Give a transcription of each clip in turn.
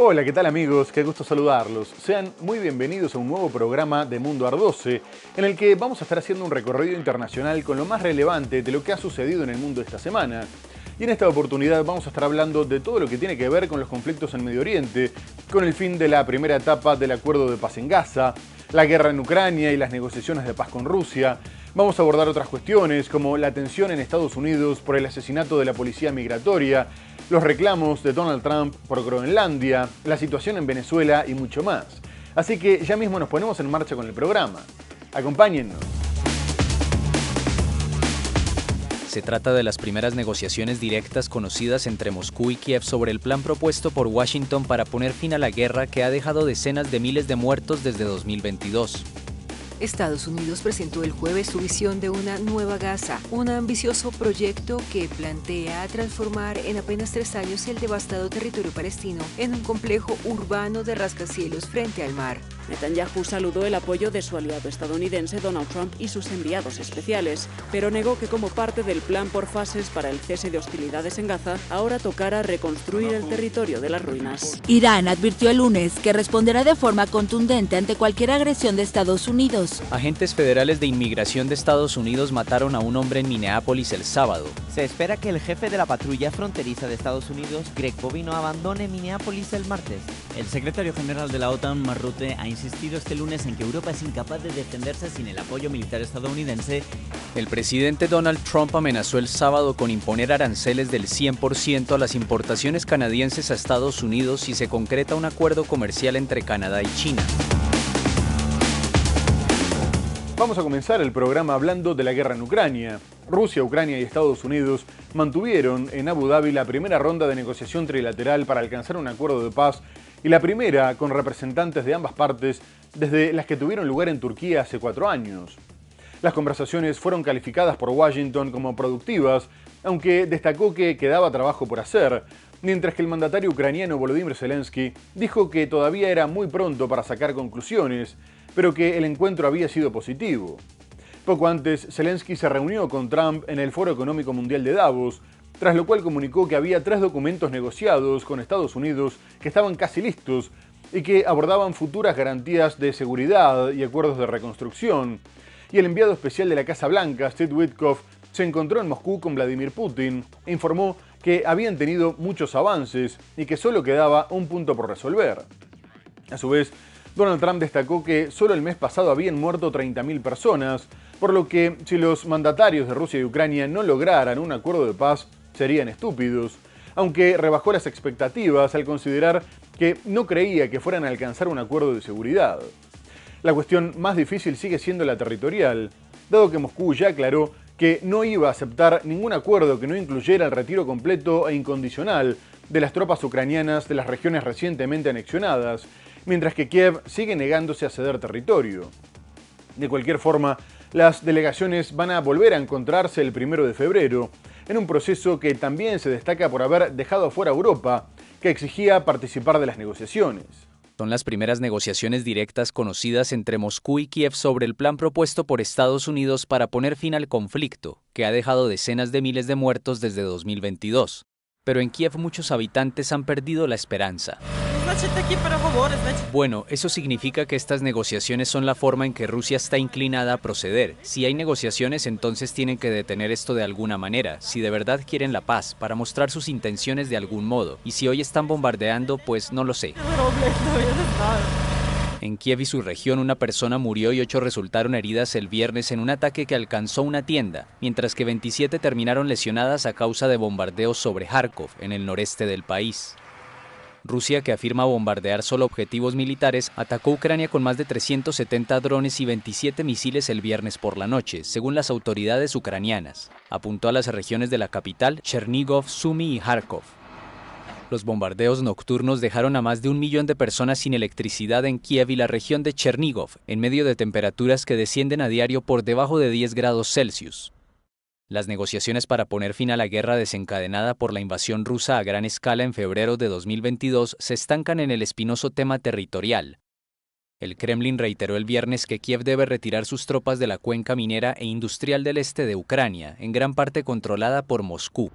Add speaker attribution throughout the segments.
Speaker 1: Hola, ¿qué tal amigos? Qué gusto saludarlos. Sean muy bienvenidos a un nuevo programa de Mundo Ardose, en el que vamos a estar haciendo un recorrido internacional con lo más relevante de lo que ha sucedido en el mundo esta semana. Y en esta oportunidad vamos a estar hablando de todo lo que tiene que ver con los conflictos en Medio Oriente, con el fin de la primera etapa del acuerdo de paz en Gaza, la guerra en Ucrania y las negociaciones de paz con Rusia. Vamos a abordar otras cuestiones como la tensión en Estados Unidos por el asesinato de la policía migratoria, los reclamos de Donald Trump por Groenlandia, la situación en Venezuela y mucho más. Así que ya mismo nos ponemos en marcha con el programa. Acompáñennos.
Speaker 2: Se trata de las primeras negociaciones directas conocidas entre Moscú y Kiev sobre el plan propuesto por Washington para poner fin a la guerra que ha dejado decenas de miles de muertos desde 2022.
Speaker 3: Estados Unidos presentó el jueves su visión de una nueva Gaza, un ambicioso proyecto que plantea transformar en apenas 3 años el devastado territorio palestino en un complejo urbano de rascacielos frente al mar.
Speaker 4: Netanyahu saludó el apoyo de su aliado estadounidense Donald Trump y sus enviados especiales, pero negó que como parte del plan por fases para el cese de hostilidades en Gaza, ahora tocara reconstruir el territorio de las ruinas.
Speaker 5: Irán advirtió el lunes que responderá de forma contundente ante cualquier agresión de Estados Unidos.
Speaker 2: Agentes federales de inmigración de Estados Unidos mataron a un hombre en Minneapolis el sábado.
Speaker 6: Se espera que el jefe de la patrulla fronteriza de Estados Unidos, Greg Bovino, abandone Minneapolis el martes.
Speaker 7: El secretario general de la OTAN, Mark Rutte, ha insistido este lunes en que Europa es incapaz de defenderse sin el apoyo militar estadounidense.
Speaker 2: El presidente Donald Trump amenazó el sábado con imponer aranceles del 100% a las importaciones canadienses a Estados Unidos si se concreta un acuerdo comercial entre Canadá y China.
Speaker 1: Vamos a comenzar el programa hablando de la guerra en Ucrania. Rusia, Ucrania y Estados Unidos mantuvieron en Abu Dhabi la primera ronda de negociación trilateral para alcanzar un acuerdo de paz y la primera con representantes de ambas partes desde las que tuvieron lugar en Turquía hace 4 años. Las conversaciones fueron calificadas por Washington como productivas, aunque destacó que quedaba trabajo por hacer, mientras que el mandatario ucraniano Volodymyr Zelensky dijo que todavía era muy pronto para sacar conclusiones, pero que el encuentro había sido positivo. Poco antes, Zelensky se reunió con Trump en el Foro Económico Mundial de Davos, tras lo cual comunicó que había 3 documentos negociados con Estados Unidos que estaban casi listos y que abordaban futuras garantías de seguridad y acuerdos de reconstrucción. Y el enviado especial de la Casa Blanca, Steve Witkoff, se encontró en Moscú con Vladimir Putin e informó que habían tenido muchos avances y que solo quedaba un punto por resolver. A su vez, Donald Trump destacó que solo el mes pasado habían muerto 30.000 personas, por lo que si los mandatarios de Rusia y Ucrania no lograran un acuerdo de paz, serían estúpidos, aunque rebajó las expectativas al considerar que no creía que fueran a alcanzar un acuerdo de seguridad. La cuestión más difícil sigue siendo la territorial, dado que Moscú ya aclaró que no iba a aceptar ningún acuerdo que no incluyera el retiro completo e incondicional de las tropas ucranianas de las regiones recientemente anexionadas, mientras que Kiev sigue negándose a ceder territorio. De cualquier forma, las delegaciones van a volver a encontrarse el 1 de febrero, en un proceso que también se destaca por haber dejado afuera a Europa, que exigía participar de las negociaciones.
Speaker 2: Son las primeras negociaciones directas conocidas entre Moscú y Kiev sobre el plan propuesto por Estados Unidos para poner fin al conflicto, que ha dejado decenas de miles de muertos desde 2022. Pero en Kiev muchos habitantes han perdido la esperanza. Bueno, eso significa que estas negociaciones son la forma en que Rusia está inclinada a proceder. Si hay negociaciones, entonces tienen que detener esto de alguna manera, si de verdad quieren la paz, para mostrar sus intenciones de algún modo. Y si hoy están bombardeando, pues no lo sé. En Kiev y su región, una persona murió y 8 resultaron heridas el viernes en un ataque que alcanzó una tienda, mientras que 27 terminaron lesionadas a causa de bombardeos sobre Kharkov, en el noreste del país. Rusia, que afirma bombardear solo objetivos militares, atacó Ucrania con más de 370 drones y 27 misiles el viernes por la noche, según las autoridades ucranianas. Apuntó a las regiones de la capital, Chernigov, Sumy y Kharkov. Los bombardeos nocturnos dejaron a más de 1 millón de personas sin electricidad en Kiev y la región de Chernigov, en medio de temperaturas que descienden a diario por debajo de 10 grados Celsius. Las negociaciones para poner fin a la guerra desencadenada por la invasión rusa a gran escala en febrero de 2022 se estancan en el espinoso tema territorial. El Kremlin reiteró el viernes que Kiev debe retirar sus tropas de la cuenca minera e industrial del este de Ucrania, en gran parte controlada por Moscú.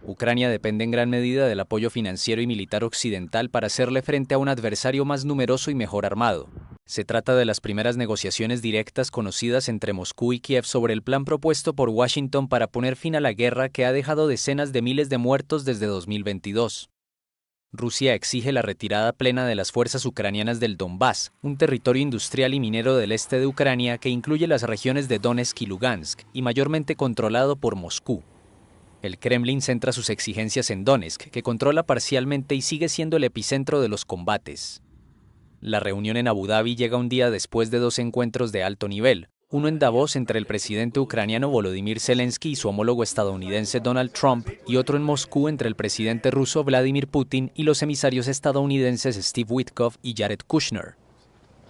Speaker 2: Ucrania depende en gran medida del apoyo financiero y militar occidental para hacerle frente a un adversario más numeroso y mejor armado. Se trata de las primeras negociaciones directas conocidas entre Moscú y Kiev sobre el plan propuesto por Washington para poner fin a la guerra que ha dejado decenas de miles de muertos desde 2022. Rusia exige la retirada plena de las fuerzas ucranianas del Donbass, un territorio industrial y minero del este de Ucrania que incluye las regiones de Donetsk y Lugansk, y mayormente controlado por Moscú. El Kremlin centra sus exigencias en Donetsk, que controla parcialmente y sigue siendo el epicentro de los combates. La reunión en Abu Dhabi llega un día después de 2 encuentros de alto nivel, uno en Davos entre el presidente ucraniano Volodymyr Zelensky y su homólogo estadounidense Donald Trump, y otro en Moscú entre el presidente ruso Vladimir Putin y los emisarios estadounidenses Steve Witkoff y Jared Kushner.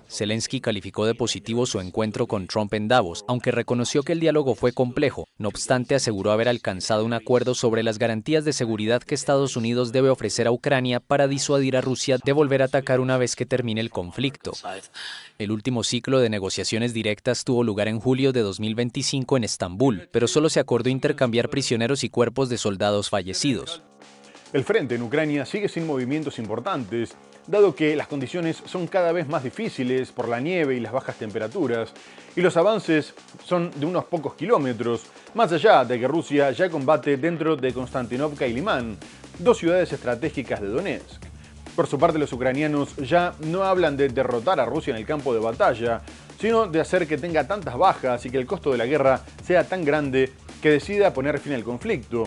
Speaker 2: Zelensky calificó de positivo su encuentro con Trump en Davos, aunque reconoció que el diálogo fue complejo. No obstante, aseguró haber alcanzado un acuerdo sobre las garantías de seguridad que Estados Unidos debe ofrecer a Ucrania para disuadir a Rusia de volver a atacar una vez que termine el conflicto. El último ciclo de negociaciones directas tuvo lugar en julio de 2025 en Estambul, pero solo se acordó intercambiar prisioneros y cuerpos de soldados fallecidos.
Speaker 1: El frente en Ucrania sigue sin movimientos importantes, dado que las condiciones son cada vez más difíciles por la nieve y las bajas temperaturas, y los avances son de unos pocos kilómetros, más allá de que Rusia ya combate dentro de Konstantinovka y Limán, 2 ciudades estratégicas de Donetsk. Por su parte, los ucranianos ya no hablan de derrotar a Rusia en el campo de batalla, sino de hacer que tenga tantas bajas y que el costo de la guerra sea tan grande que decida poner fin al conflicto.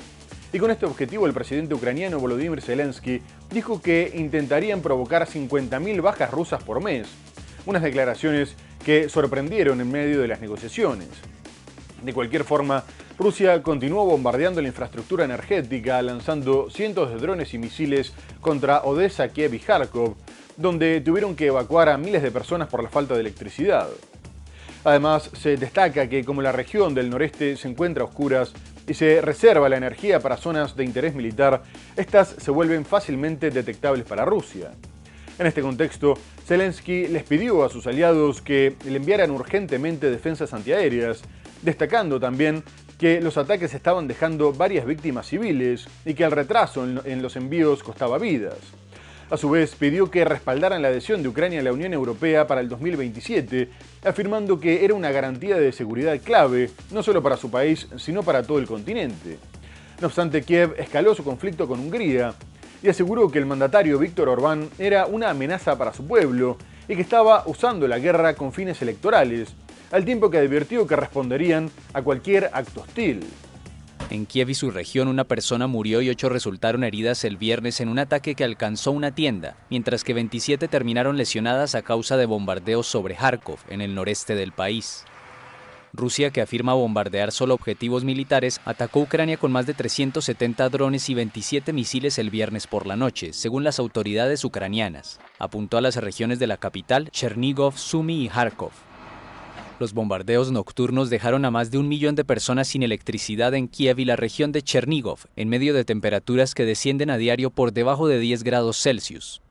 Speaker 1: Y con este objetivo, el presidente ucraniano Volodymyr Zelensky dijo que intentarían provocar 50.000 bajas rusas por mes. Unas declaraciones que sorprendieron en medio de las negociaciones. De cualquier forma, Rusia continuó bombardeando la infraestructura energética, lanzando cientos de drones y misiles contra Odessa, Kiev y Kharkov, donde tuvieron que evacuar a miles de personas por la falta de electricidad. Además, se destaca que como la región del noreste se encuentra a oscuras y se reserva la energía para zonas de interés militar, estas se vuelven fácilmente detectables para Rusia. En este contexto, Zelensky les pidió a sus aliados que le enviaran urgentemente defensas antiaéreas, destacando también que los ataques estaban dejando varias víctimas civiles y que el retraso en los envíos costaba vidas. A su vez, pidió que respaldaran la adhesión de Ucrania a la Unión Europea para el 2027, afirmando que era una garantía de seguridad clave, no solo para su país, sino para todo el continente. No obstante, Kiev escaló su conflicto con Hungría y aseguró que el mandatario Víctor Orbán era una amenaza para su pueblo y que estaba usando la guerra con fines electorales, al tiempo que advirtió que responderían a cualquier acto hostil.
Speaker 2: En Kiev y su región, una persona murió y 8 resultaron heridas el viernes en un ataque que alcanzó una tienda, mientras que 27 terminaron lesionadas a causa de bombardeos sobre Kharkov, en el noreste del país. Rusia, que afirma bombardear solo objetivos militares, atacó Ucrania con más de 370 drones y 27 misiles el viernes por la noche, según las autoridades ucranianas. Apuntó a las regiones de la capital, Chernigov, Sumy y Kharkov. Los bombardeos nocturnos dejaron a más de 1 millón de personas sin electricidad en Kiev y la región de Chernigov, en medio de temperaturas que descienden a diario por debajo de 10 grados Celsius.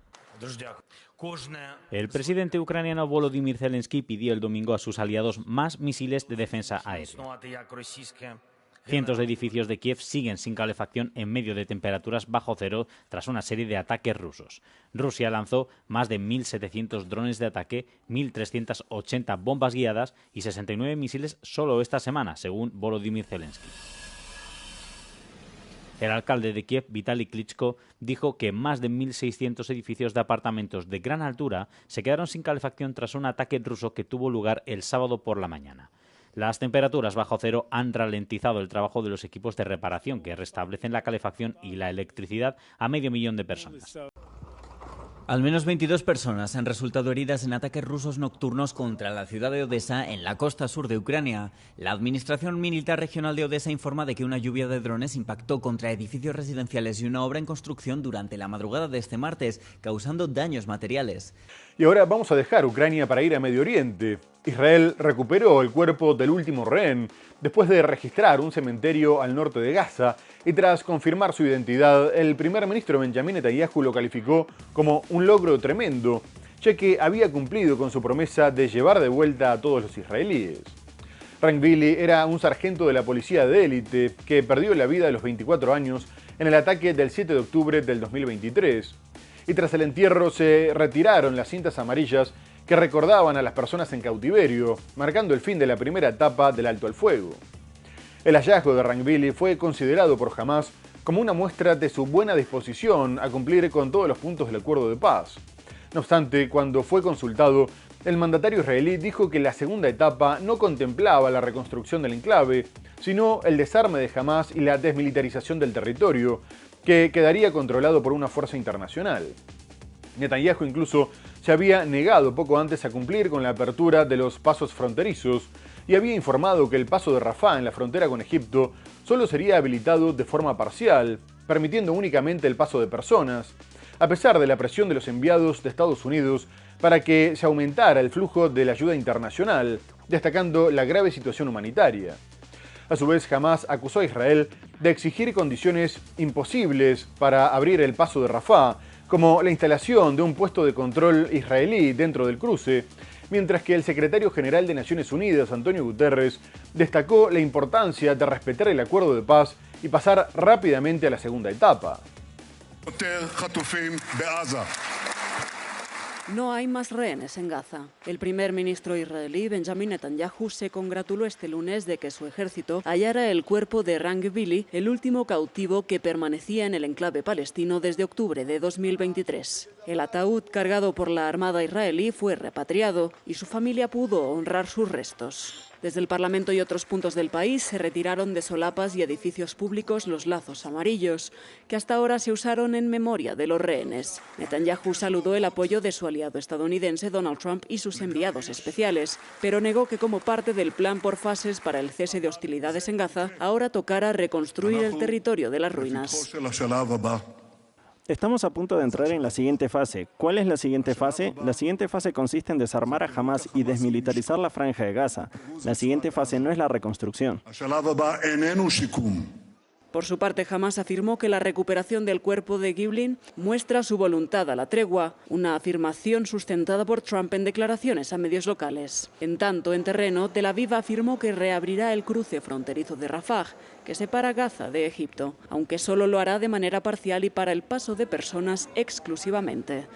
Speaker 8: El presidente ucraniano Volodymyr Zelensky pidió el domingo a sus aliados más misiles de defensa aérea. Cientos de edificios de Kiev siguen sin calefacción en medio de temperaturas bajo cero tras una serie de ataques rusos. Rusia lanzó más de 1.700 drones de ataque, 1.380 bombas guiadas y 69 misiles solo esta semana, según Volodymyr Zelensky. El alcalde de Kiev, Vitaly Klitschko, dijo que más de 1.600 edificios de apartamentos de gran altura se quedaron sin calefacción tras un ataque ruso que tuvo lugar el sábado por la mañana. Las temperaturas bajo cero han ralentizado el trabajo de los equipos de reparación que restablecen la calefacción y la electricidad a 500.000 de personas.
Speaker 7: Al menos 22 personas han resultado heridas en ataques rusos nocturnos contra la ciudad de Odessa, en la costa sur de Ucrania. La Administración Militar Regional de Odessa informa de que una lluvia de drones impactó contra edificios residenciales y una obra en construcción durante la madrugada de este martes, causando daños materiales.
Speaker 1: Y ahora vamos a dejar Ucrania para ir a Medio Oriente. Israel recuperó el cuerpo del último rehén después de registrar un cementerio al norte de Gaza y tras confirmar su identidad, el primer ministro Benjamin Netanyahu lo calificó como un logro tremendo, ya que había cumplido con su promesa de llevar de vuelta a todos los israelíes. Rangvili era un sargento de la policía de élite que perdió la vida a los 24 años en el ataque del 7 de octubre del 2023. Y tras el entierro se retiraron las cintas amarillas que recordaban a las personas en cautiverio, marcando el fin de la primera etapa del alto al fuego. El hallazgo de Rangvili fue considerado por Hamás como una muestra de su buena disposición a cumplir con todos los puntos del acuerdo de paz. No obstante, cuando fue consultado, el mandatario israelí dijo que la segunda etapa no contemplaba la reconstrucción del enclave, sino el desarme de Hamás y la desmilitarización del territorio, que quedaría controlado por una fuerza internacional. Netanyahu incluso se había negado poco antes a cumplir con la apertura de los pasos fronterizos y había informado que el paso de Rafah en la frontera con Egipto solo sería habilitado de forma parcial, permitiendo únicamente el paso de personas, a pesar de la presión de los enviados de Estados Unidos para que se aumentara el flujo de la ayuda internacional, destacando la grave situación humanitaria. A su vez, Hamás acusó a Israel de exigir condiciones imposibles para abrir el paso de Rafah, como la instalación de un puesto de control israelí dentro del cruce, mientras que el secretario general de Naciones Unidas, Antonio Guterres, destacó la importancia de respetar el acuerdo de paz y pasar rápidamente a la segunda etapa.
Speaker 4: No hay más rehenes en Gaza. El primer ministro israelí, Benjamin Netanyahu, se congratuló este lunes de que su ejército hallara el cuerpo de Rangvili, el último cautivo que permanecía en el enclave palestino desde octubre de 2023. El ataúd cargado por la Armada israelí fue repatriado y su familia pudo honrar sus restos. Desde el Parlamento y otros puntos del país se retiraron de solapas y edificios públicos los lazos amarillos, que hasta ahora se usaron en memoria de los rehenes. Netanyahu saludó el apoyo de su aliado estadounidense Donald Trump y sus enviados especiales, pero negó que como parte del plan por fases para el cese de hostilidades en Gaza, ahora tocara reconstruir el territorio de las ruinas.
Speaker 9: Estamos a punto de entrar en la siguiente fase. ¿Cuál es la siguiente fase? La siguiente fase consiste en desarmar a Hamás y desmilitarizar la franja de Gaza. La siguiente fase no es la reconstrucción.
Speaker 4: Por su parte, Hamás afirmó que la recuperación del cuerpo de Giblin muestra su voluntad a la tregua, una afirmación sustentada por Trump en declaraciones a medios locales. En tanto, en terreno, Tel Aviv afirmó que reabrirá el cruce fronterizo de Rafah, que separa Gaza de Egipto, aunque solo lo hará de manera parcial y para el paso de personas exclusivamente.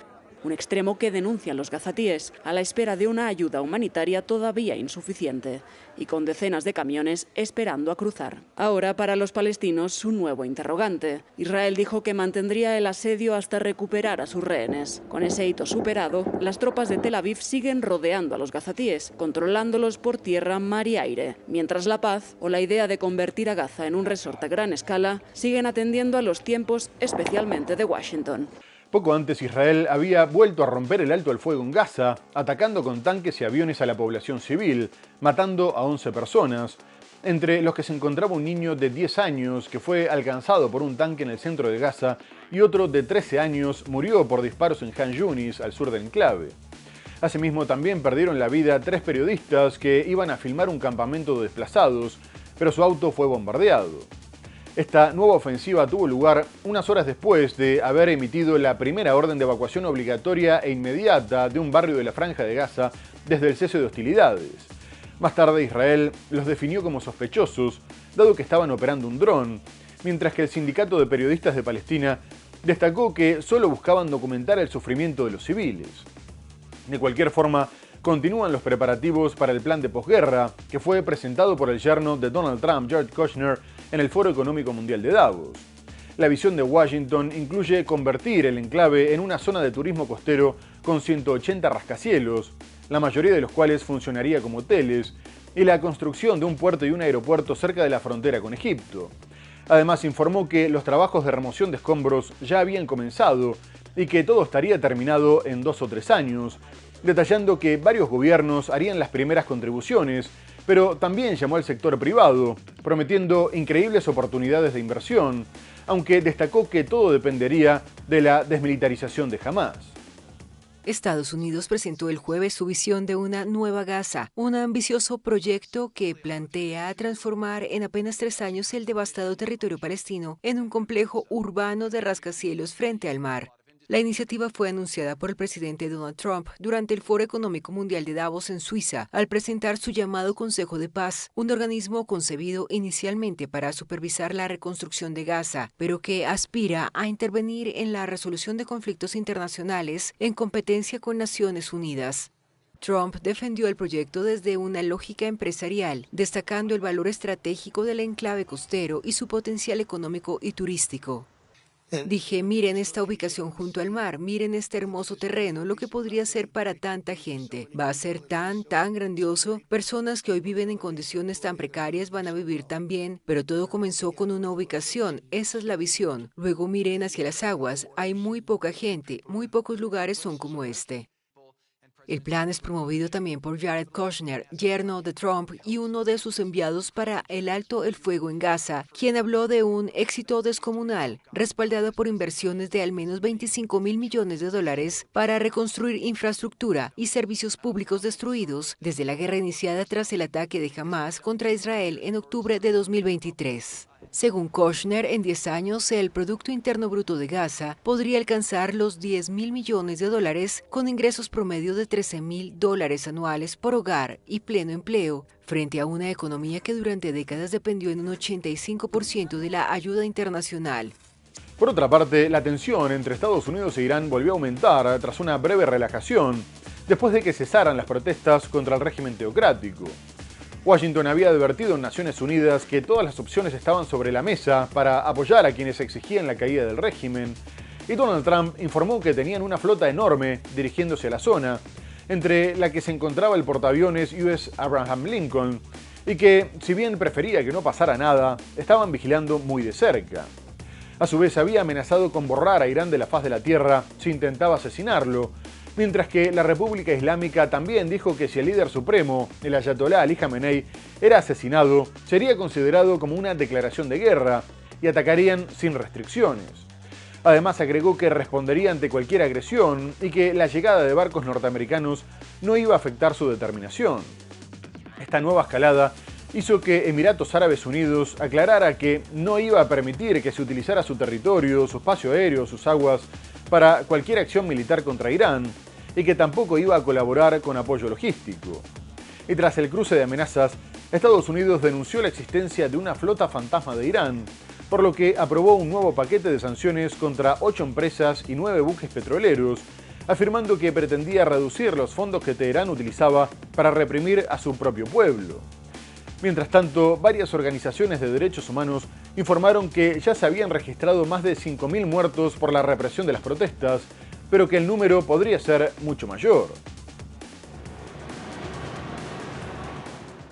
Speaker 4: Un extremo que denuncian los gazatíes, a la espera de una ayuda humanitaria todavía insuficiente y con decenas de camiones esperando a cruzar. Ahora, para los palestinos, un nuevo interrogante. Israel dijo que mantendría el asedio hasta recuperar a sus rehenes. Con ese hito superado, las tropas de Tel Aviv siguen rodeando a los gazatíes, controlándolos por tierra, mar y aire, mientras la paz o la idea de convertir a Gaza en un resort a gran escala siguen atendiendo a los tiempos, especialmente de Washington.
Speaker 1: Poco antes, Israel había vuelto a romper el alto al fuego en Gaza, atacando con tanques y aviones a la población civil, matando a 11 personas, entre los que se encontraba un niño de 10 años que fue alcanzado por un tanque en el centro de Gaza y otro de 13 años murió por disparos en Han Yunis, al sur del enclave. Asimismo, también perdieron la vida 3 periodistas que iban a filmar un campamento de desplazados, pero su auto fue bombardeado. Esta nueva ofensiva tuvo lugar unas horas después de haber emitido la primera orden de evacuación obligatoria e inmediata de un barrio de la Franja de Gaza desde el cese de hostilidades. Más tarde, Israel los definió como sospechosos, dado que estaban operando un dron, mientras que el Sindicato de Periodistas de Palestina destacó que solo buscaban documentar el sufrimiento de los civiles. De cualquier forma, continúan los preparativos para el plan de posguerra, que fue presentado por el yerno de Donald Trump, Jared Kushner, en el Foro Económico Mundial de Davos. La visión de Washington incluye convertir el enclave en una zona de turismo costero con 180 rascacielos, la mayoría de los cuales funcionaría como hoteles, y la construcción de un puerto y un aeropuerto cerca de la frontera con Egipto. Además, informó que los trabajos de remoción de escombros ya habían comenzado y que todo estaría terminado en 2 o 3 años, detallando que varios gobiernos harían las primeras contribuciones, pero también llamó al sector privado, prometiendo increíbles oportunidades de inversión, aunque destacó que todo dependería de la desmilitarización de Hamás.
Speaker 3: Estados Unidos presentó el jueves su visión de una nueva Gaza, un ambicioso proyecto que plantea transformar en apenas 3 años el devastado territorio palestino en un complejo urbano de rascacielos frente al mar. La iniciativa fue anunciada por el presidente Donald Trump durante el Foro Económico Mundial de Davos en Suiza, al presentar su llamado Consejo de Paz, un organismo concebido inicialmente para supervisar la reconstrucción de Gaza, pero que aspira a intervenir en la resolución de conflictos internacionales en competencia con Naciones Unidas. Trump defendió el proyecto desde una lógica empresarial, destacando el valor estratégico del enclave costero y su potencial económico y turístico. Dije, miren esta ubicación junto al mar, miren este hermoso terreno, lo que podría ser para tanta gente. Va a ser tan grandioso. Personas que hoy viven en condiciones tan precarias van a vivir tan bien, pero todo comenzó con una ubicación. Esa es la visión. Luego miren hacia las aguas. Hay muy poca gente, muy pocos lugares son como este. El plan es promovido también por Jared Kushner, yerno de Trump y uno de sus enviados para el alto el fuego en Gaza, quien habló de un éxito descomunal, respaldado por inversiones de al menos $25.000 millones para reconstruir infraestructura y servicios públicos destruidos desde la guerra iniciada tras el ataque de Hamas contra Israel en octubre de 2023. Según Kushner, en 10 años el Producto Interno Bruto de Gaza podría alcanzar los $10.000 millones con ingresos promedio de $13.000 anuales por hogar y pleno empleo, frente a una economía que durante décadas dependió en un 85% de la ayuda internacional.
Speaker 1: Por otra parte, la tensión entre Estados Unidos e Irán volvió a aumentar tras una breve relajación, después de que cesaran las protestas contra el régimen teocrático. Washington había advertido en Naciones Unidas que todas las opciones estaban sobre la mesa para apoyar a quienes exigían la caída del régimen, y Donald Trump informó que tenían una flota enorme dirigiéndose a la zona, entre la que se encontraba el portaaviones USS Abraham Lincoln, y que, si bien prefería que no pasara nada, estaban vigilando muy de cerca. A su vez, había amenazado con borrar a Irán de la faz de la tierra si intentaba asesinarlo, mientras que la República Islámica también dijo que si el líder supremo, el ayatolá Ali Khamenei, era asesinado, sería considerado como una declaración de guerra y atacarían sin restricciones. Además, agregó que respondería ante cualquier agresión y que la llegada de barcos norteamericanos no iba a afectar su determinación. Esta nueva escalada hizo que Emiratos Árabes Unidos aclarara que no iba a permitir que se utilizara su territorio, su espacio aéreo, sus aguas, para cualquier acción militar contra Irán, y que tampoco iba a colaborar con apoyo logístico. Y tras el cruce de amenazas, Estados Unidos denunció la existencia de una flota fantasma de Irán, por lo que aprobó un nuevo paquete de sanciones contra 8 empresas y 9 buques petroleros, afirmando que pretendía reducir los fondos que Teherán utilizaba para reprimir a su propio pueblo. Mientras tanto, varias organizaciones de derechos humanos informaron que ya se habían registrado más de 5.000 muertos por la represión de las protestas, pero que el número podría ser mucho mayor.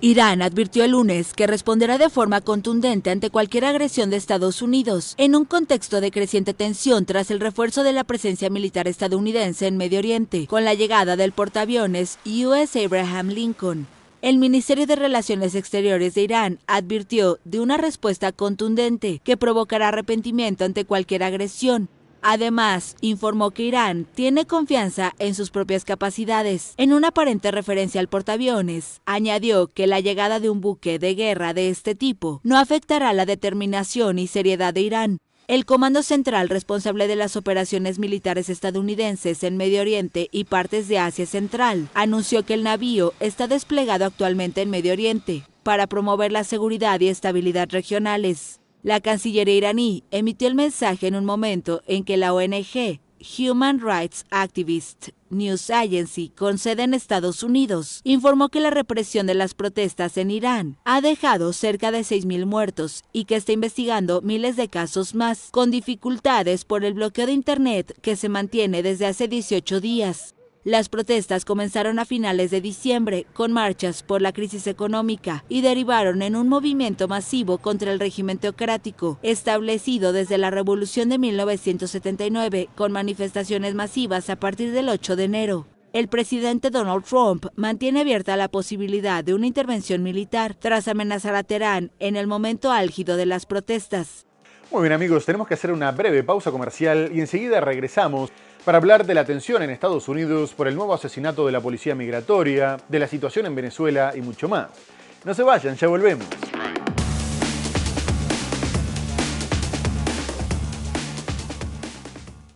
Speaker 5: Irán advirtió el lunes que responderá de forma contundente ante cualquier agresión de Estados Unidos, en un contexto de creciente tensión tras el refuerzo de la presencia militar estadounidense en Medio Oriente, con la llegada del portaaviones USS Abraham Lincoln. El Ministerio de Relaciones Exteriores de Irán advirtió de una respuesta contundente que provocará arrepentimiento ante cualquier agresión. Además, informó que Irán tiene confianza en sus propias capacidades. En una aparente referencia al portaaviones, añadió que la llegada de un buque de guerra de este tipo no afectará la determinación y seriedad de Irán. El Comando Central responsable de las operaciones militares estadounidenses en Medio Oriente y partes de Asia Central anunció que el navío está desplegado actualmente en Medio Oriente para promover la seguridad y estabilidad regionales. La Cancillería iraní emitió el mensaje en un momento en que la ONG Human Rights Activist News Agency, con sede en Estados Unidos, informó que la represión de las protestas en Irán ha dejado cerca de 6.000 muertos y que está investigando miles de casos más, con dificultades por el bloqueo de Internet que se mantiene desde hace 18 días. Las protestas comenzaron a finales de diciembre con marchas por la crisis económica y derivaron en un movimiento masivo contra el régimen teocrático establecido desde la Revolución de 1979, con manifestaciones masivas a partir del 8 de enero. El presidente Donald Trump mantiene abierta la posibilidad de una intervención militar tras amenazar a Teherán en el momento álgido de las protestas.
Speaker 1: Muy bien amigos, tenemos que hacer una breve pausa comercial y enseguida regresamos para hablar de la tensión en Estados Unidos por el nuevo asesinato de la policía migratoria, de la situación en Venezuela y mucho más. No se vayan, ya volvemos.